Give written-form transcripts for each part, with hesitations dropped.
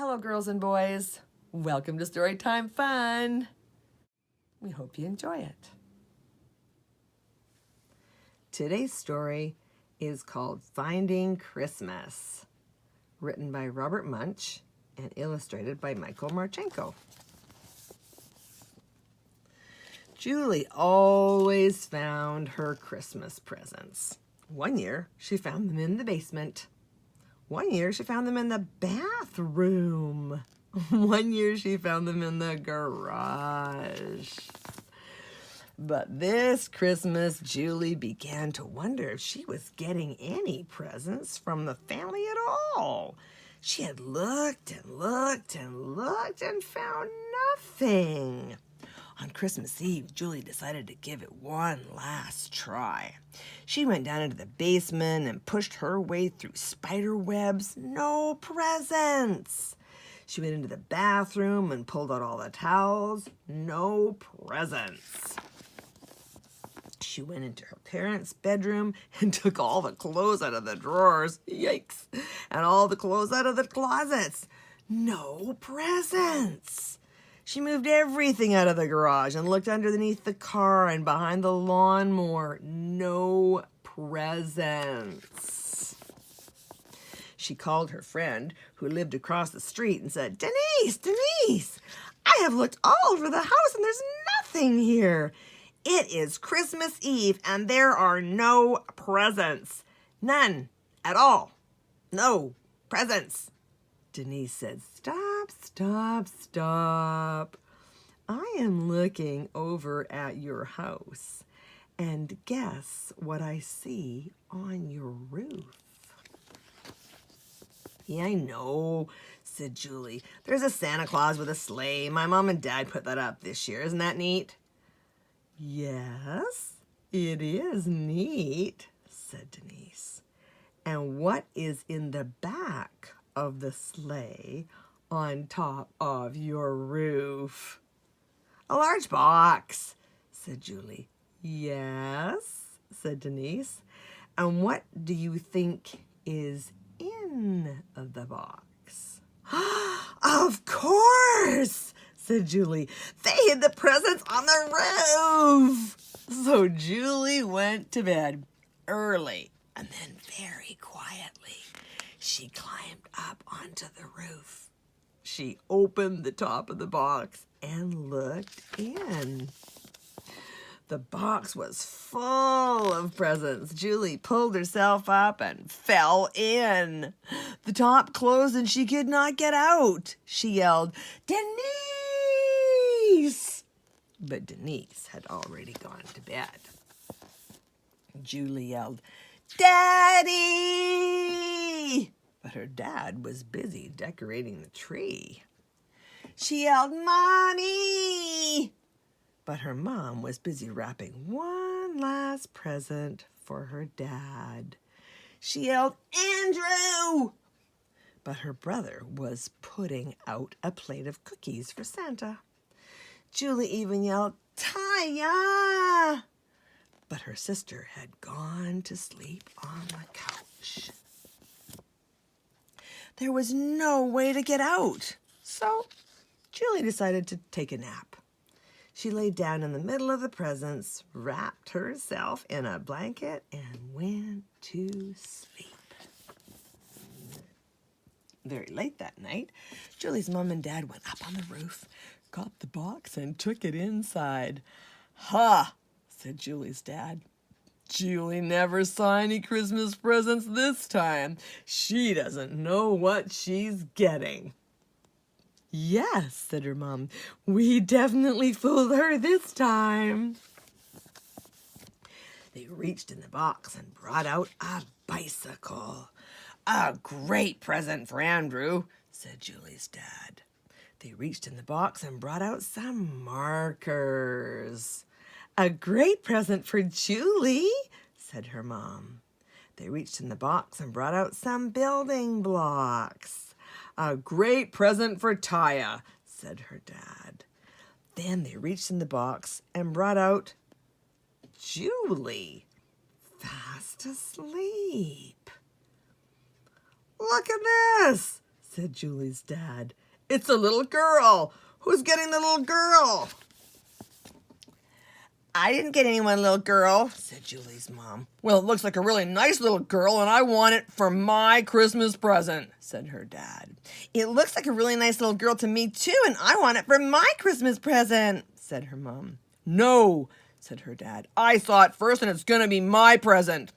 Hello, girls and boys. Welcome to Storytime Fun. We hope you enjoy it. Today's story is called Finding Christmas, written by Robert Munsch and illustrated by Michael Marchenko. Julie always found her Christmas presents. One year, she found them in the basement. One year, she found them in the bathroom. One year, she found them in the garage. But this Christmas, Julie began to wonder if she was getting any presents from the family at all. She had looked and looked and looked and found nothing. On Christmas Eve, Julie decided to give it one last try. She went down into the basement and pushed her way through spider webs. No presents. She went into the bathroom and pulled out all the towels. No presents. She went into her parents' bedroom and took all the clothes out of the drawers. Yikes. And all the clothes out of the closets. No presents. She moved everything out of the garage and looked underneath the car and behind the lawnmower. No presents. She called her friend who lived across the street and said, Denise, I have looked all over the house and there's nothing here. It is Christmas Eve and there are no presents. None at all. No presents. Denise said, Stop. I am looking over at your house, and guess what I see on your roof? Yeah, I know, said Julie. There's a Santa Claus with a sleigh. My mom and dad put that up this year. Isn't that neat? Yes, it is neat, said Denise. And what is in the back of the sleigh on top of your roof? A large box, said Julie. Yes, said Denise. And what do you think is in the box? Of course, said Julie. They hid the presents on the roof. So Julie went to bed early and then very quietly she climbed up onto the roof. She opened the top of the box and looked in. The box was full of presents. Julie pulled herself up and fell in. The top closed and she could not get out. She yelled, Denise! But Denise had already gone to bed. Julie yelled, Daddy! But her dad was busy decorating the tree. She yelled, Mommy! But her mom was busy wrapping one last present for her dad. She yelled, Andrew! But her brother was putting out a plate of cookies for Santa. Julie even yelled, Taya! But her sister had gone to sleep on the couch. There was no way to get out, so Julie decided to take a nap. She lay down in the middle of the presents, wrapped herself in a blanket, and went to sleep. Very late that night, Julie's mom and dad went up on the roof, got the box, and took it inside. Ha! Said Julie's dad. Julie never saw any Christmas presents this time. She doesn't know what she's getting. Yes, said her mom. We definitely fooled her this time. They reached in the box and brought out a bicycle. A great present for Andrew, said Julie's dad. They reached in the box and brought out some markers. A great present for Julie, said her mom. They reached in the box and brought out some building blocks. A great present for Taya, said her dad. Then they reached in the box and brought out Julie, fast asleep. Look at this, said Julie's dad. It's a little girl. Who's getting the little girl? I didn't get anyone, little girl, said Julie's mom. Well, it looks like a really nice little girl, and I want it for my Christmas present, said her dad. It looks like a really nice little girl to me, too, and I want it for my Christmas present, said her mom. No, said her dad. I saw it first, and it's going to be my present.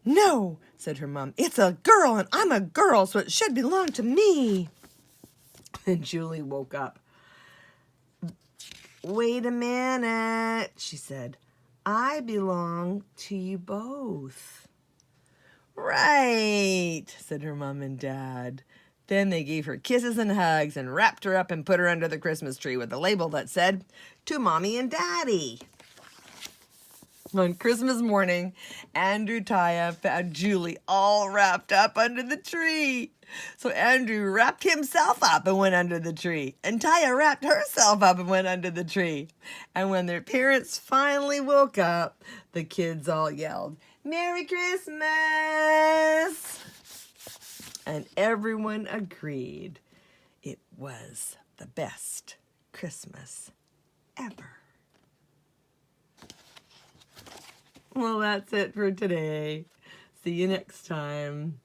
No, said her mom. It's a girl, and I'm a girl, so it should belong to me. And Julie woke up. Wait a minute, she said. I belong to you both. Right, said her mom and dad. Then they gave her kisses and hugs and wrapped her up and put her under the Christmas tree with a label that said, to Mommy and Daddy. On Christmas morning, Andrew Taya found Julie all wrapped up under the tree. So Andrew wrapped himself up and went under the tree. And Taya wrapped herself up and went under the tree. And when their parents finally woke up, the kids all yelled, Merry Christmas! And everyone agreed it was the best Christmas ever. Well, that's it for today. See you next time.